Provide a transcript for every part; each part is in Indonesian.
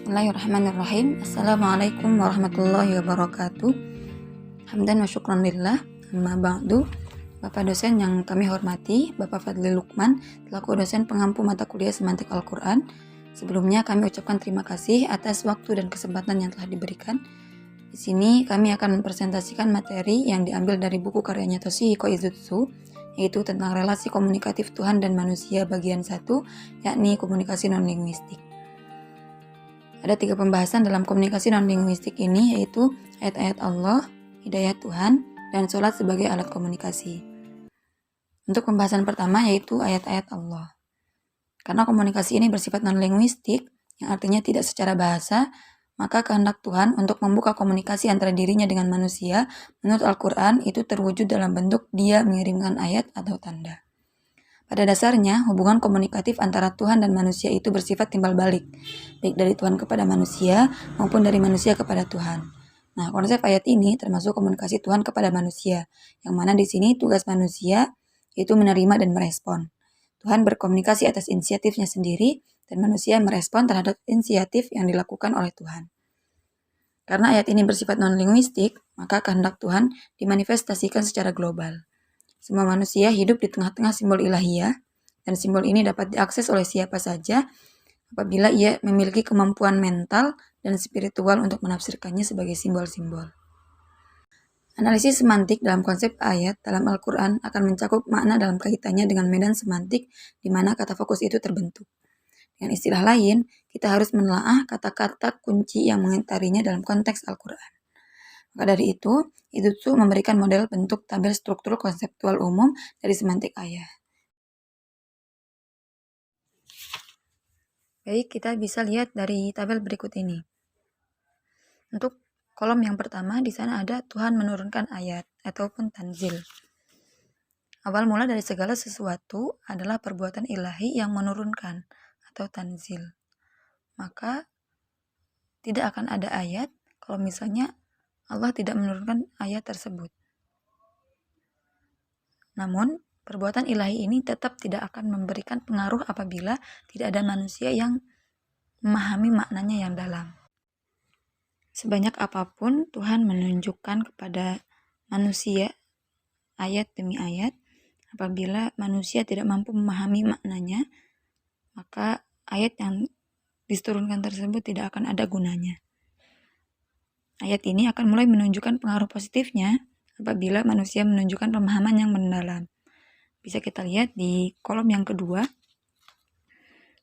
Bismillahirrahmanirrahim. Assalamualaikum warahmatullahi wabarakatuh. Hamdan wa syukran lillah. Amma ba'du. Bapak dosen yang kami hormati, Bapak Fadli Lukman, selaku dosen pengampu mata kuliah Semantik Al-Quran. Sebelumnya kami ucapkan terima kasih atas waktu dan kesempatan yang telah diberikan. Di sini kami akan mempresentasikan materi yang diambil dari buku karyanya Toshihiko Izutsu, yaitu tentang relasi komunikatif Tuhan dan manusia bagian 1, yakni komunikasi non-linguistik. Ada 3 pembahasan dalam komunikasi non-linguistik ini, yaitu ayat-ayat Allah, hidayah Tuhan, dan sholat sebagai alat komunikasi. Untuk pembahasan pertama yaitu ayat-ayat Allah. Karena komunikasi ini bersifat non-linguistik, yang artinya tidak secara bahasa, maka kehendak Tuhan untuk membuka komunikasi antara dirinya dengan manusia, menurut Al-Quran itu terwujud dalam bentuk Dia mengirimkan ayat atau tanda. Pada dasarnya, hubungan komunikatif antara Tuhan dan manusia itu bersifat timbal balik, baik dari Tuhan kepada manusia maupun dari manusia kepada Tuhan. Nah, konsep ayat ini termasuk komunikasi Tuhan kepada manusia, yang mana di sini tugas manusia yaitu menerima dan merespon. Tuhan berkomunikasi atas inisiatifnya sendiri, dan manusia merespon terhadap inisiatif yang dilakukan oleh Tuhan. Karena ayat ini bersifat non-linguistik, maka kehendak Tuhan dimanifestasikan secara global. Semua manusia hidup di tengah-tengah simbol ilahiyah, dan simbol ini dapat diakses oleh siapa saja apabila ia memiliki kemampuan mental dan spiritual untuk menafsirkannya sebagai simbol-simbol. Analisis semantik dalam konsep ayat dalam Al-Quran akan mencakup makna dalam kaitannya dengan medan semantik di mana kata fokus itu terbentuk. Dengan istilah lain, kita harus menelaah kata-kata kunci yang mengitarinya dalam konteks Al-Quran. Maka dari itu memberikan model bentuk tabel struktur konseptual umum dari semantik ayat. Baik, kita bisa lihat dari tabel berikut ini. Untuk kolom yang pertama, di sana ada Tuhan menurunkan ayat ataupun tanzil. Awal mula dari segala sesuatu adalah perbuatan ilahi yang menurunkan atau tanzil. Maka tidak akan ada ayat kalau misalnya Allah tidak menurunkan ayat tersebut. Namun, perbuatan ilahi ini tetap tidak akan memberikan pengaruh apabila tidak ada manusia yang memahami maknanya yang dalam. Sebanyak apapun Tuhan menunjukkan kepada manusia ayat demi ayat, apabila manusia tidak mampu memahami maknanya, maka ayat yang diturunkan tersebut tidak akan ada gunanya. Ayat ini akan mulai menunjukkan pengaruh positifnya apabila manusia menunjukkan pemahaman yang mendalam. Bisa kita lihat di kolom yang kedua,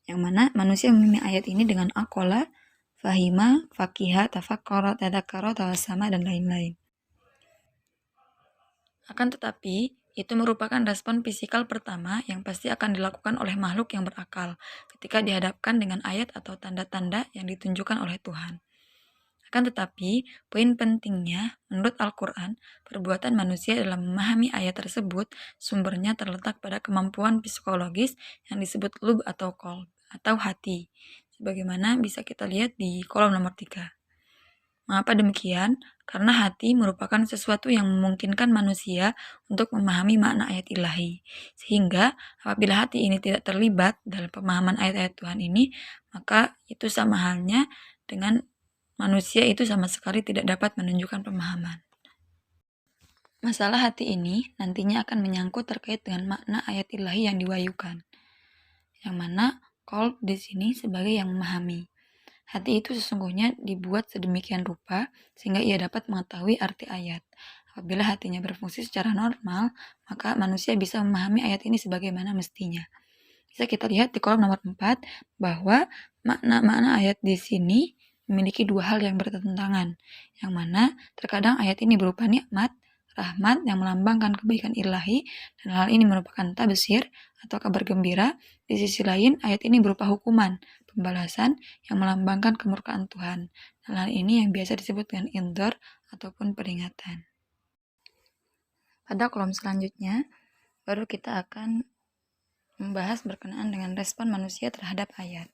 yang mana manusia memahami ayat ini dengan aqala, fahima, fakiha, tafakkara, tadakkara, tawassama, dan lain-lain. Akan tetapi, itu merupakan respon fisikal pertama yang pasti akan dilakukan oleh makhluk yang berakal ketika dihadapkan dengan ayat atau tanda-tanda yang ditunjukkan oleh Tuhan. Akan tetapi, poin pentingnya, menurut Al-Quran, perbuatan manusia dalam memahami ayat tersebut sumbernya terletak pada kemampuan psikologis yang disebut lub atau qalb atau hati, sebagaimana bisa kita lihat di kolom nomor 3. Mengapa demikian? Karena hati merupakan sesuatu yang memungkinkan manusia untuk memahami makna ayat ilahi. Sehingga apabila hati ini tidak terlibat dalam pemahaman ayat-ayat Tuhan ini, maka itu sama halnya dengan manusia itu sama sekali tidak dapat menunjukkan pemahaman. Masalah hati ini nantinya akan menyangkut terkait dengan makna ayat ilahi yang diwahyukan, yang mana qalb di sini sebagai yang memahami. Hati itu sesungguhnya dibuat sedemikian rupa sehingga ia dapat mengetahui arti ayat. Apabila hatinya berfungsi secara normal, maka manusia bisa memahami ayat ini sebagaimana mestinya. Bisa kita lihat di kolom nomor 4 bahwa makna-makna ayat di sini memiliki 2 hal yang bertentangan, yang mana terkadang ayat ini berupa nikmat, rahmat yang melambangkan kebaikan ilahi, dan hal ini merupakan tabsir atau kabar gembira. Di sisi lain, ayat ini berupa hukuman, pembalasan yang melambangkan kemurkaan Tuhan. Dan hal ini yang biasa disebut dengan indhar ataupun peringatan. Pada kolom selanjutnya, baru kita akan membahas berkenaan dengan respon manusia terhadap ayat.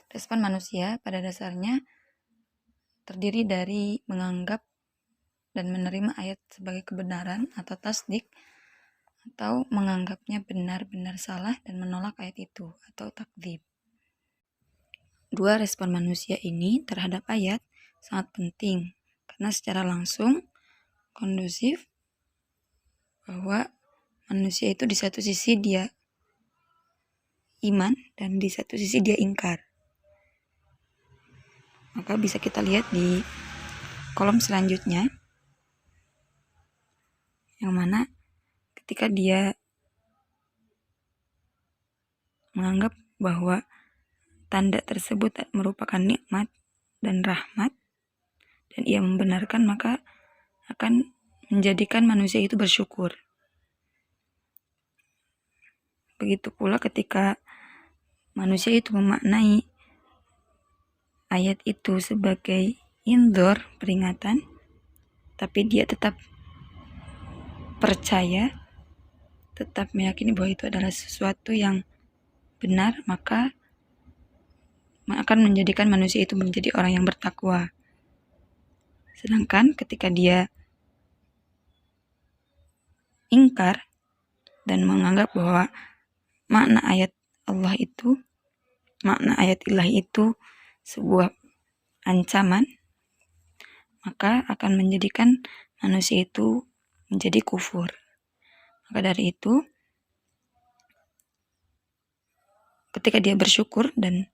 Respon manusia pada dasarnya terdiri dari menganggap dan menerima ayat sebagai kebenaran atau tasdik, atau menganggapnya benar-benar salah dan menolak ayat itu atau takdzib. Kedua, respon manusia ini terhadap ayat sangat penting karena secara langsung kondusif bahwa manusia itu di satu sisi dia iman dan di satu sisi dia ingkar. Maka bisa kita lihat di kolom selanjutnya, yang mana ketika dia menganggap bahwa tanda tersebut merupakan nikmat dan rahmat dan ia membenarkan, maka akan menjadikan manusia itu bersyukur. Begitu pula ketika manusia itu memaknai ayat itu sebagai indhor, peringatan, tapi dia tetap percaya, tetap meyakini bahwa itu adalah sesuatu yang benar, maka akan menjadikan manusia itu menjadi orang yang bertakwa. Sedangkan ketika dia ingkar dan menganggap bahwa makna ayat Allah itu, makna ayat ilahi itu sebuah ancaman, maka akan menjadikan manusia itu menjadi kufur. Maka dari itu, ketika dia bersyukur dan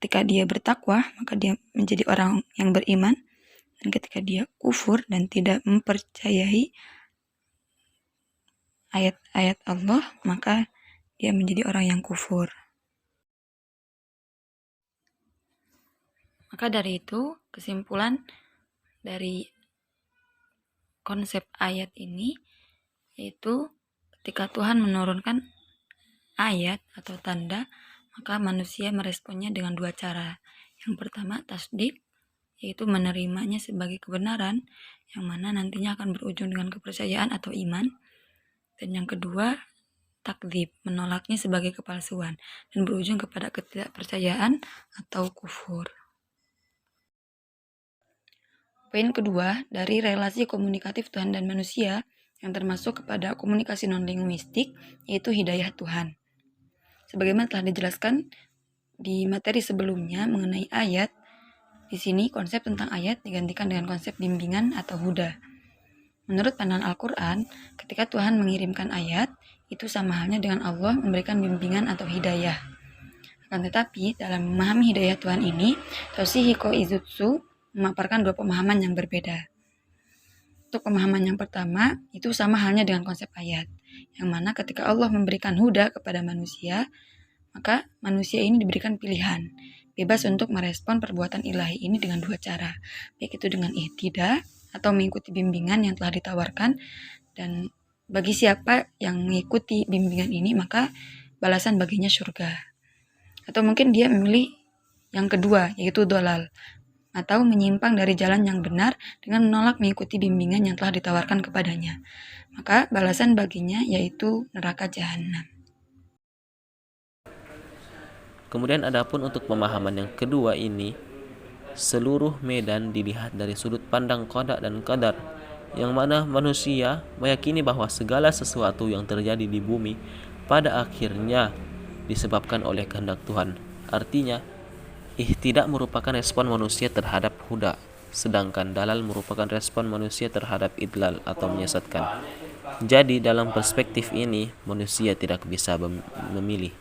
ketika dia bertakwa, maka dia menjadi orang yang beriman. Dan ketika dia kufur dan tidak mempercayai ayat-ayat Allah, maka dia menjadi orang yang kufur. Maka dari itu, kesimpulan dari konsep ayat ini yaitu ketika Tuhan menurunkan ayat atau tanda, maka manusia meresponnya dengan dua cara. Yang pertama, tasdik, yaitu menerimanya sebagai kebenaran, yang mana nantinya akan berujung dengan kepercayaan atau iman. Dan yang kedua, takdzib, menolaknya sebagai kepalsuan, dan berujung kepada ketidakpercayaan atau kufur. Poin kedua, dari relasi komunikatif Tuhan dan manusia, yang termasuk kepada komunikasi non-linguistik, yaitu hidayah Tuhan. Sebagaimana telah dijelaskan di materi sebelumnya mengenai ayat, di sini konsep tentang ayat digantikan dengan konsep bimbingan atau huda. Menurut pandangan Al-Quran, ketika Tuhan mengirimkan ayat, itu sama halnya dengan Allah memberikan bimbingan atau hidayah. Akan tetapi, dalam memahami hidayah Tuhan ini, Toshihiko Izutsu memaparkan dua pemahaman yang berbeda. Untuk pemahaman yang pertama, itu sama halnya dengan konsep ayat, yang mana ketika Allah memberikan huda kepada manusia, maka manusia ini diberikan pilihan, bebas untuk merespon perbuatan ilahi ini dengan dua cara, baik itu dengan ihtida atau mengikuti bimbingan yang telah ditawarkan, dan bagi siapa yang mengikuti bimbingan ini, maka balasan baginya surga. Atau mungkin dia memilih yang kedua, yaitu dolal, atau menyimpang dari jalan yang benar dengan menolak mengikuti bimbingan yang telah ditawarkan kepadanya. Maka balasan baginya yaitu neraka jahanam. Kemudian adapun untuk pemahaman yang kedua ini, seluruh medan dilihat dari sudut pandang qada dan qadar, yang mana manusia meyakini bahwa segala sesuatu yang terjadi di bumi pada akhirnya disebabkan oleh kehendak Tuhan. Artinya, ihtidak merupakan respon manusia terhadap huda, sedangkan dalal merupakan respon manusia terhadap idlal atau menyesatkan. Jadi dalam perspektif ini, manusia tidak bisa memilih.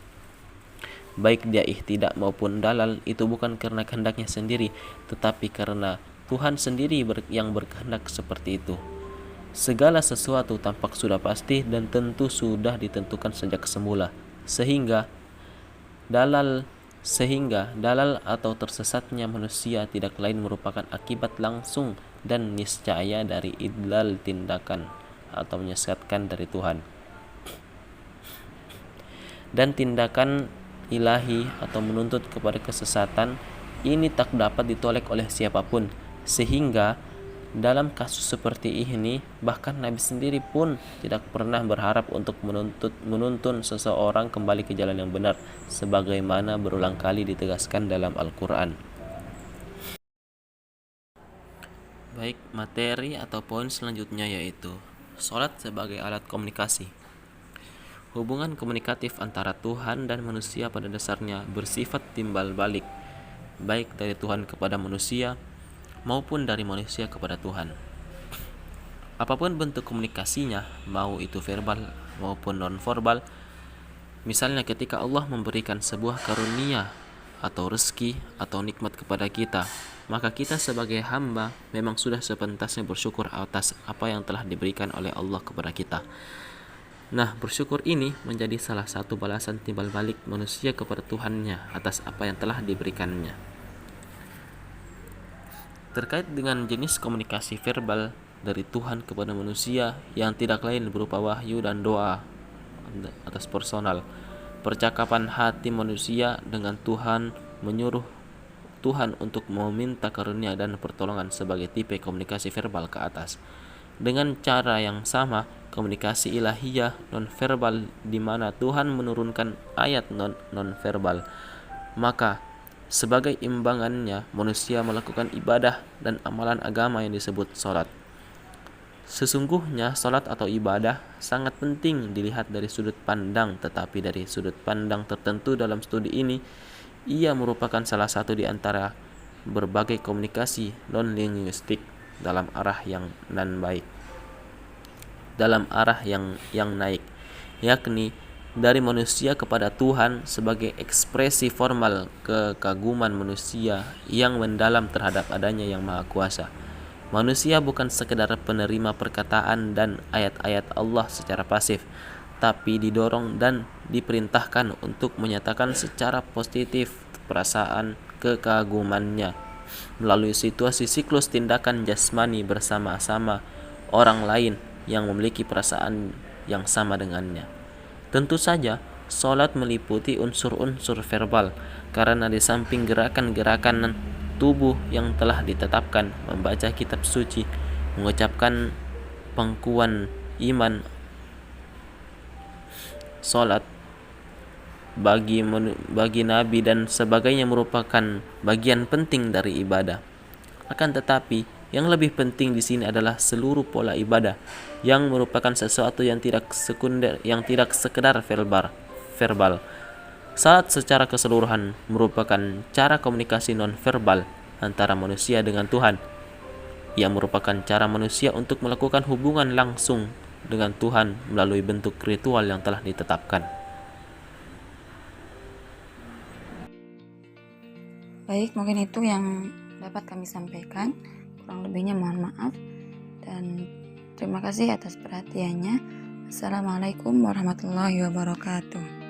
Baik dia ihtidak maupun dalal, itu bukan karena kehendaknya sendiri, tetapi karena Tuhan sendiri yang berkehendak seperti itu. Segala sesuatu tampak sudah pasti dan tentu sudah ditentukan sejak semula, sehingga dalal atau tersesatnya manusia tidak lain merupakan akibat langsung dan niscaya dari idlal, tindakan atau menyesatkan dari Tuhan. Dan tindakan ilahi atau menuntut kepada kesesatan ini tak dapat ditolak oleh siapapun, sehingga dalam kasus seperti ini bahkan Nabi sendiri pun tidak pernah berharap untuk menuntun seseorang kembali ke jalan yang benar, sebagaimana berulang kali ditegaskan dalam Al-Quran. Baik, materi atau poin selanjutnya yaitu sholat sebagai alat komunikasi. Hubungan komunikatif antara Tuhan dan manusia pada dasarnya bersifat timbal balik. baik dari Tuhan kepada manusia maupun dari manusia kepada Tuhan. Apapun bentuk komunikasinya, mau itu verbal maupun non-verbal, misalnya ketika Allah memberikan sebuah karunia atau rezeki atau nikmat kepada kita, maka kita sebagai hamba memang sudah sepantasnya bersyukur atas apa yang telah diberikan oleh Allah kepada kita. Nah, bersyukur ini menjadi salah satu balasan timbal balik manusia kepada Tuhannya atas apa yang telah diberikannya. Terkait dengan jenis komunikasi verbal dari Tuhan kepada manusia yang tidak lain berupa wahyu dan doa atas personal, percakapan hati manusia dengan Tuhan menyuruh Tuhan untuk meminta karunia dan pertolongan sebagai tipe komunikasi verbal ke atas. Dengan cara yang sama, komunikasi ilahiyah non-verbal di mana Tuhan menurunkan ayat non-verbal. Maka, sebagai imbangannya, manusia melakukan ibadah dan amalan agama yang disebut sholat. Sesungguhnya sholat atau ibadah sangat penting dilihat dari sudut pandang, tetapi dari sudut pandang tertentu dalam studi ini, ia merupakan salah satu di antara berbagai komunikasi non-linguistik dalam arah yang naik, yakni dari manusia kepada Tuhan sebagai ekspresi formal kekaguman manusia yang mendalam terhadap adanya yang Maha Kuasa. Manusia bukan sekedar penerima perkataan dan ayat-ayat Allah secara pasif, tapi didorong dan diperintahkan untuk menyatakan secara positif perasaan kekagumannya melalui situasi siklus tindakan jasmani bersama-sama orang lain yang memiliki perasaan yang sama dengannya. Tentu saja, sholat meliputi unsur-unsur verbal, karena di samping gerakan-gerakan tubuh yang telah ditetapkan, membaca kitab suci, mengucapkan pangkuan iman, sholat bagi nabi dan sebagainya merupakan bagian penting dari ibadah. Akan tetapi, yang lebih penting di sini adalah seluruh pola ibadah yang merupakan sesuatu yang tidak sekedar verbal. Salat secara keseluruhan merupakan cara komunikasi non-verbal antara manusia dengan Tuhan. Ia merupakan cara manusia untuk melakukan hubungan langsung dengan Tuhan melalui bentuk ritual yang telah ditetapkan. Baik, mungkin itu yang dapat kami sampaikan. Kurang lebihnya mohon maaf. Dan terima kasih atas perhatiannya. Assalamualaikum warahmatullahi wabarakatuh.